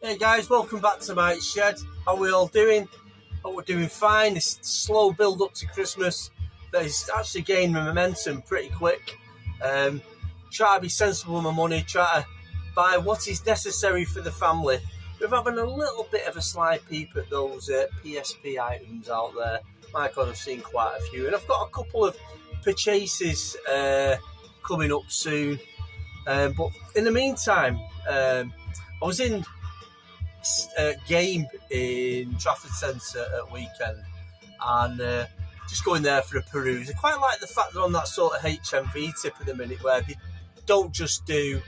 Hey guys, welcome back to my shed. How are we all doing? Hope we're doing fine. This slow build up to Christmas that is actually gaining momentum pretty quick. Try to be sensible with my money, try to buy what is necessary for the family. We're having a little bit of a sly peep at those PSP items out there. My God, I've seen quite a few, and I've got a couple of purchases coming up soon. But in the meantime, I was in a game in Trafford Centre at weekend, and just going there for a peruse. I quite like the fact they're on that sort of HMV tip at the minute, where they don't just do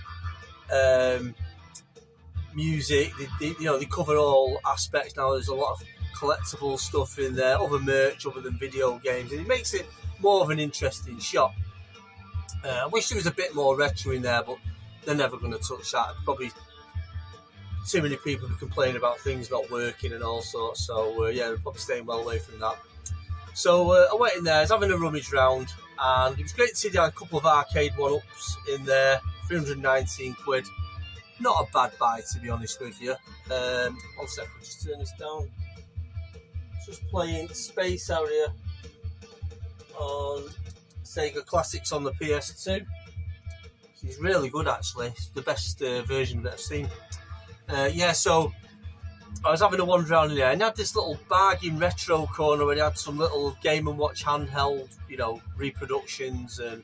music. They cover all aspects now. There's a lot of collectible stuff in there, other merch other than video games, and it makes it more of an interesting shop. I wish there was a bit more retro in there, but they're never going to touch that. Probably too many people who complain about things not working and all sorts. So yeah, we're probably staying well away from that. So I went in there, I was having a rummage round, and it was great to see they had a couple of arcade one-ups in there, 319 quid. Not a bad buy, to be honest with you. 1 second, just turn this down. Just playing Space Area on Sega Classics on the PS2. It's really good, actually. It's the best version that I've seen. So I was having a wander around in there, and I had this little bargain retro corner where they had some little Game & Watch handheld, reproductions, and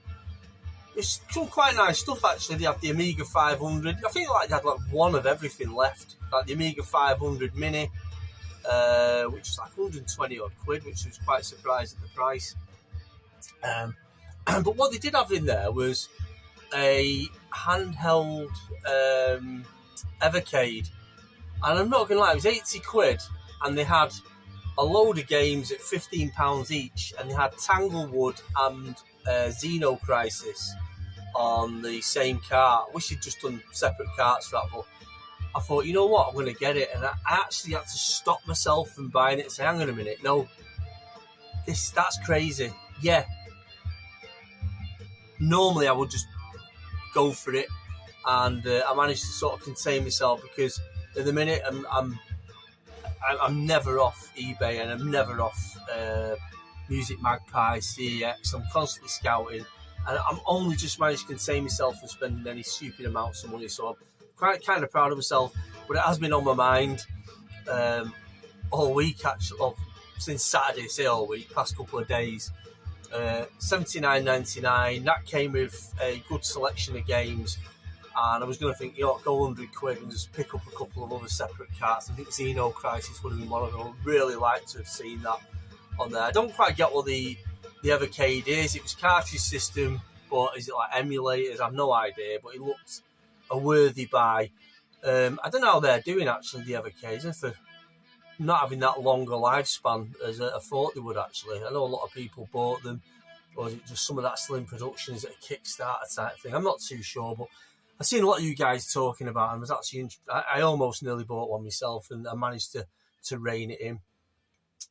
it's some quite nice stuff, actually. They had the Amiga 500. I think they had one of everything left, like the Amiga 500 Mini, which was like 120 odd quid, which was quite surprised at the price. But what they did have in there was a handheld evercade, and I'm not going to lie, it was 80 quid, and they had a load of games at £15 each, and they had Tanglewood and Xeno Crisis on the same cart. I wish they'd just done separate carts for that, but I thought, you know what, I'm going to get it, and I actually had to stop myself from buying it and say, hang on a minute, no, that's crazy. Yeah, normally I would just go for it, and I managed to sort of contain myself, because at the minute I'm never off eBay, and I'm never off Music Magpie, CEX. I'm constantly scouting, and I'm only just managed to contain myself from spending any stupid amounts of money. So I'm quite kind of proud of myself, but it has been on my mind all week, actually, since Saturday, say all week, past couple of days. $79.99. That came with a good selection of games, and I was going to think, go 100 quid and just pick up a couple of other separate carts. I think Xeno Crisis would have been one of them. I'd really like to have seen that on there. I don't quite get what the evercade is. It was cartridge system, but is it like emulators? I have no idea, but it looked a worthy buy. I don't know how they're doing, actually, the evercades, if they're not having that longer lifespan as I thought they would, actually. I know a lot of people bought them, or is it just some of that still in production? Is it a Kickstarter type thing? I'm not too sure, but I've seen a lot of you guys talking about it, and was actually I almost nearly bought one myself, and I managed to rein it in,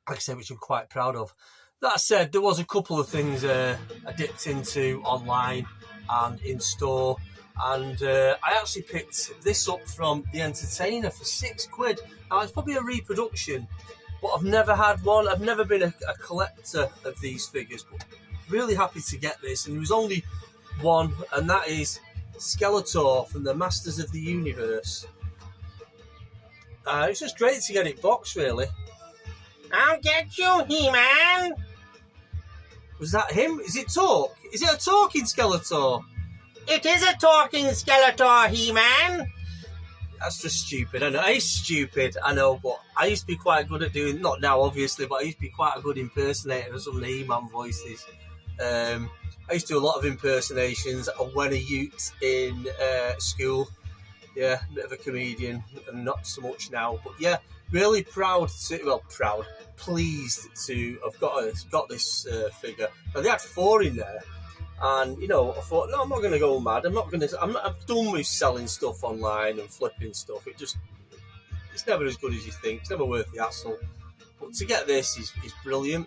like I said, which I'm quite proud of. That said, there was a couple of things I dipped into online and in store, and I actually picked this up from The Entertainer for 6 quid. Now, it's probably a reproduction, but I've never had one. I've never been a collector of these figures, but really happy to get this. And there was only one, and that is Skeletor from the Masters of the Universe. It's just great to get it boxed, really. I'll get you, He-Man! Was that him? Is it talk? Is it a talking Skeletor? It is a talking Skeletor, He-Man! That's just stupid. I know. It's stupid, I know, but I used to be quite good at doing, not now obviously, but I used to be quite a good impersonator of some of the He-Man voices. I used to do a lot of impersonations when a youth in school. Yeah, a bit of a comedian, and not so much now. But yeah, really pleased to have got this figure. Now, they had 4 in there. And, I thought, no, I'm not going to go mad. I'm done with selling stuff online and flipping stuff. It's never as good as you think. It's never worth the hassle. But to get this is brilliant.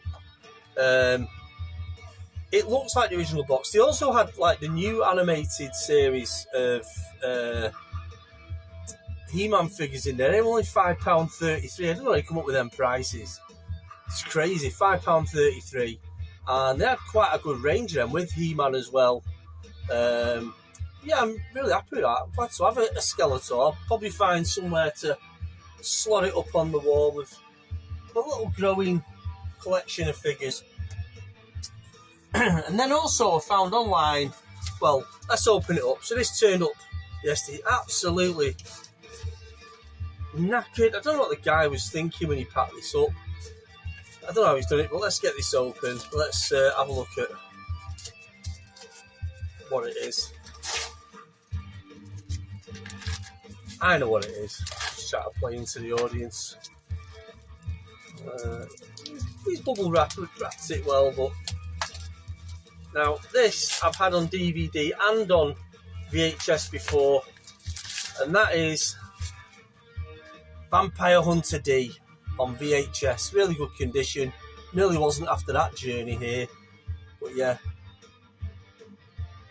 It looks like the original box. They also had, the new animated series of He-Man figures in there. They're only £5.33. I don't know how you come up with them prices. It's crazy, £5.33. And they had quite a good range of them with He-Man as well. Yeah, I'm really happy with that. I'm glad to have a Skeletor. I'll probably find somewhere to slot it up on the wall with a little growing collection of figures. And then also I found online, well, let's open it up. So this turned up yesterday, absolutely knackered. I don't know what the guy was thinking when he packed this up. I don't know how he's done it, but let's get this open. Let's have a look at what it is. I know what it is. Just try to play into the audience. He's bubble wrapped it well, but now this I've had on DVD and on VHS before, and that is Vampire Hunter D on VHS. Really good condition. Nearly wasn't after that journey here, but yeah.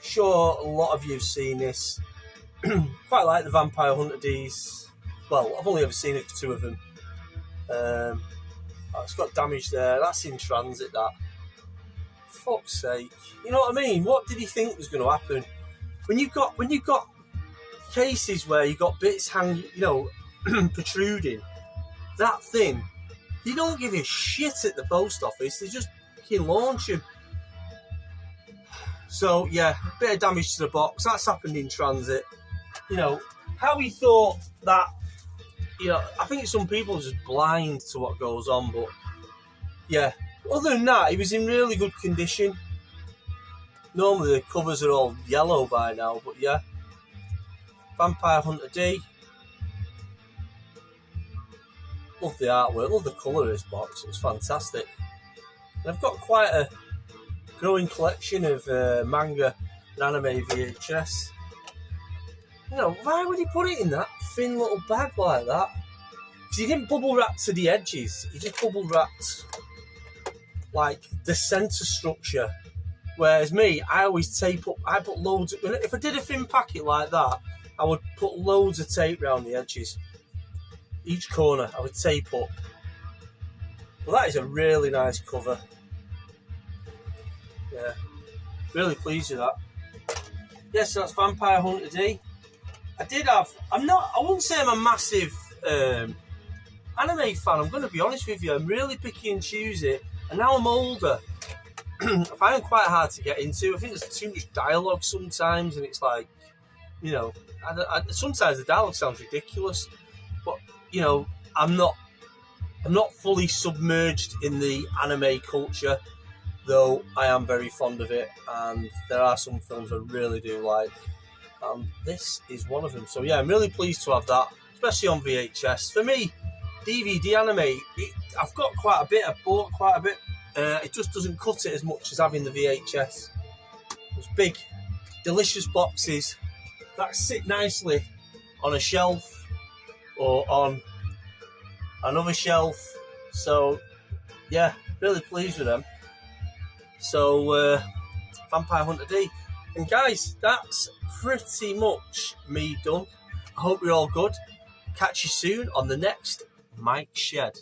Sure, a lot of you've seen this. Quite like the Vampire Hunter Ds. Well, I've only ever seen it, 2 of them. It's got damage there. That's in transit, that. Fuck's sake. You know what I mean? What did he think was going to happen? When you've got cases where you've got bits hanging, you know, protruding, that thin, they don't give a shit at the post office. They just fucking launch them. So, yeah, a bit of damage to the box. That's happened in transit. You know, how he thought that, you know, I think some people are just blind to what goes on, but yeah. Other than that, he was in really good condition. Normally the covers are all yellow by now, but yeah. Vampire Hunter D. Love the artwork, love the colour of this box, it was fantastic. And I've got quite a growing collection of manga and anime VHS. You know, why would he put it in that thin little bag like that? Because he didn't bubble wrap to the edges, he just bubble wrapped like the centre structure. Whereas me, I always tape up, I put loads of, if I did a thin packet like that, I would put loads of tape around the edges. Each corner I would tape up. Well, that is a really nice cover. Yeah, really pleased with that. Yes, that's Vampire Hunter D. I wouldn't say I'm a massive anime fan, I'm going to be honest with you. I'm really picky and choosy, and now I'm older, I find it quite hard to get into. I think there's too much dialogue sometimes, and it's like, you know, sometimes the dialogue sounds ridiculous, but, you know, I'm not fully submerged in the anime culture, though I am very fond of it, and there are some films I really do like. This is one of them. So yeah, I'm really pleased to have that, especially on VHS. For me, DVD anime, I've got quite a bit, I've bought quite a bit. It just doesn't cut it as much as having the VHS. Those big, delicious boxes that sit nicely on a shelf or on another shelf. So yeah, really pleased with them. So Vampire Hunter D. And guys, that's pretty much me done. I hope you're all good. Catch you soon on the next Mike Shed.